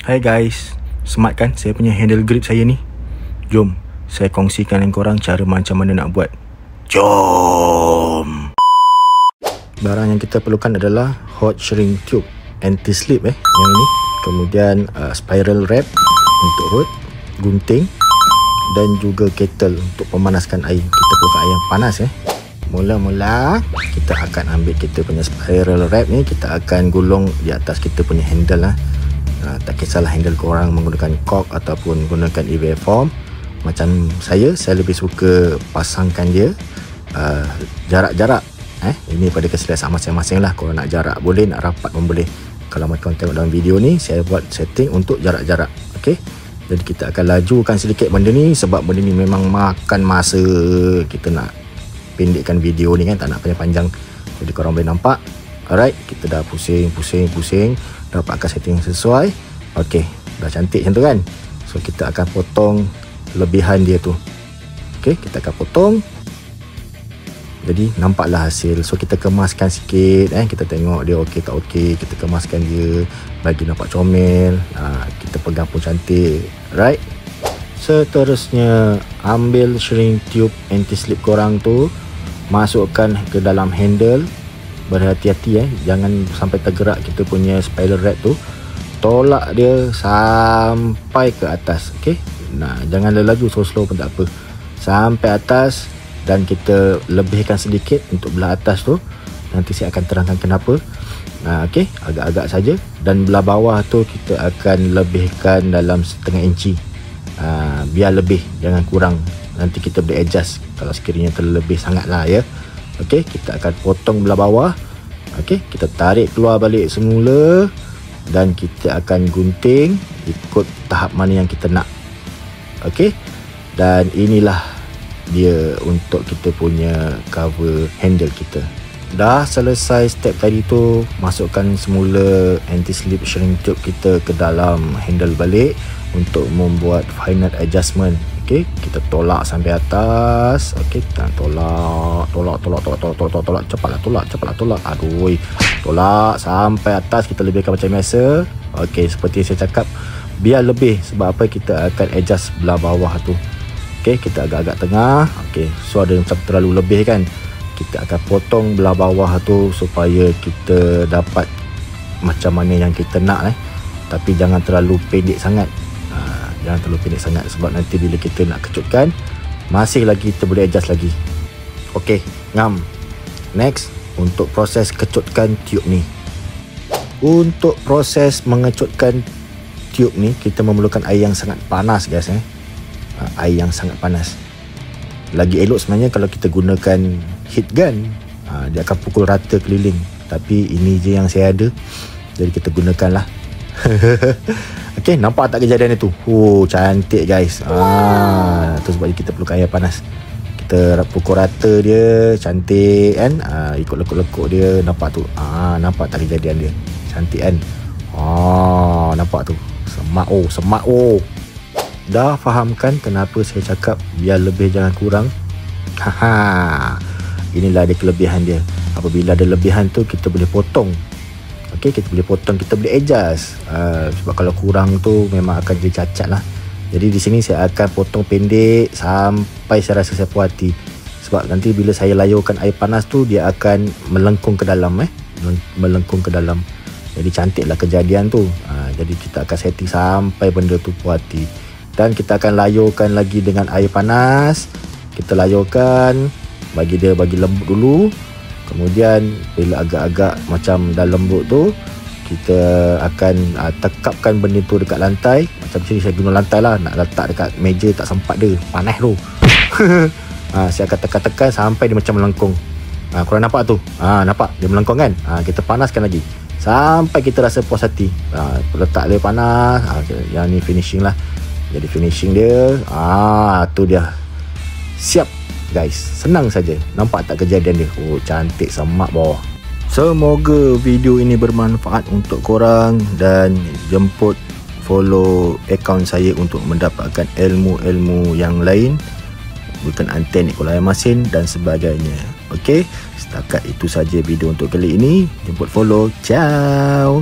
Hai guys, smart kan saya punya handle grip saya ni? Jom, saya kongsikan dengan korang cara macam mana nak buat. Jom! Barang yang kita perlukan adalah hot shrink tube anti-slip yang ini. Kemudian spiral wrap untuk rod, gunting dan juga kettle untuk memanaskan air. Kita perlukan air yang panas Mula-mula kita akan ambil kita punya spiral wrap ni, kita akan gulung di atas kita punya handle tak kisahlah handle korang menggunakan cork ataupun menggunakan EVA foam. Macam saya lebih suka pasangkan dia jarak-jarak. Ini pada keselesaan masing-masing lah. Korang nak jarak boleh, nak rapat pun boleh. Kalau macam tengok dalam video ni, saya buat setting untuk jarak-jarak. Okey. Jadi kita akan lajukan sedikit benda ni, sebab benda ni memang makan masa. Kita nak pendekkan video ni kan, tak nak panjang-panjang. Jadi korang boleh nampak. Alright, kita dah pusing, dapatkan setting yang sesuai. Okey, dah cantik macam tu kan. So kita akan potong lebihan dia tu. Okey, kita akan potong. Jadi nampaklah hasil. So kita kemaskan sikit kita tengok dia okey tak okey, kita kemaskan dia bagi nampak comel. Kita pegang pun cantik. Right. Seterusnya, ambil shrink tube anti-slip korang tu, masukkan ke dalam handle. Berhati-hati jangan sampai tergerak kita punya spiral wrap tu. Tolak dia sampai ke atas. Okey. Nah, jangan laju, slow pun tak apa. Sampai atas, dan kita lebihkan sedikit untuk belah atas tu. Nanti saya akan terangkan kenapa. Okey, agak-agak saja. Dan belah bawah tu kita akan lebihkan dalam setengah inci. Biar lebih, jangan kurang. Nanti kita boleh adjust kalau sekiranya terlebih sangat lah ya. Okey, kita akan potong belah bawah. Okey, kita tarik keluar balik semula dan kita akan gunting ikut tahap mana yang kita nak. Okey, dan inilah dia untuk kita punya cover handle kita. Dah selesai step tadi tu, masukkan semula anti-slip shrink tube kita ke dalam handle balik untuk membuat final adjustment. Okey, kita tolak sampai atas. Okey, kita tolak. Cepatlah tolak. Aduh, tolak sampai atas, kita lebihkan macam biasa. Okey, seperti saya cakap, biar lebih. Sebab apa, kita akan adjust belah bawah tu. Okey, kita agak-agak tengah. Okey, so ada macam terlalu lebih kan, kita akan potong belah bawah tu supaya kita dapat macam mana yang kita nak tapi jangan terlalu pendek sangat. Jangan terlalu pendek sangat, sebab nanti bila kita nak kecutkan, masih lagi kita boleh adjust lagi. Okey, ngam. Next, untuk proses kecutkan tube ni. Untuk proses mengecutkan tube ni, kita memerlukan air yang sangat panas guys. Air yang sangat panas. Lagi elok sebenarnya kalau kita gunakan heat gun. Dia akan pukul rata keliling. Tapi ini je yang saya ada, jadi kita gunakan lah. Okey, nampak tak kejadian itu? Cantik guys. Tu sebab kita perlukan air panas. Kita pukul rata dia, cantik kan. Ikut lekuk-lekuk dia, nampak tu. Nampak tak kejadian dia? Cantik kan? Nampak tu. Semak. Dah faham kan kenapa saya cakap biar lebih jangan kurang? Inilah dia kelebihan dia. Apabila ada lebihan tu, kita boleh potong. Okey, kita boleh potong, kita boleh adjust. Sebab kalau kurang tu memang akan jadi cacat lah. Jadi di sini saya akan potong pendek sampai saya rasa saya puas hati. Sebab nanti bila saya layurkan air panas tu, dia akan melengkung ke dalam melengkung ke dalam. Jadi cantiklah kejadian tu. Jadi kita akan setting sampai benda tu puas hati. Dan kita akan layurkan lagi dengan air panas. Kita layurkan, bagi lembut dulu. Kemudian bila agak-agak macam dah lembut tu, kita akan tekapkan benda tu dekat lantai. Macam sini saya guna lantai lah. Nak letak dekat meja tak sempat dia, panas tu. Saya akan tekan-tekan sampai dia macam melengkung. Korang nampak tu? Nampak dia melengkung kan? Kita panaskan lagi sampai kita rasa puas hati. Letak dia panas. Yang ni finishing lah. Jadi finishing dia, tu dia siap guys. Senang saja. Nampak tak kejadian dia? Cantik semak bawah. Semoga video ini bermanfaat untuk korang, dan jemput follow akaun saya untuk mendapatkan ilmu-ilmu yang lain berkenaan teknik olayan masin dan sebagainya. Okey, setakat itu saja video untuk kali ini. Jemput follow. Ciao.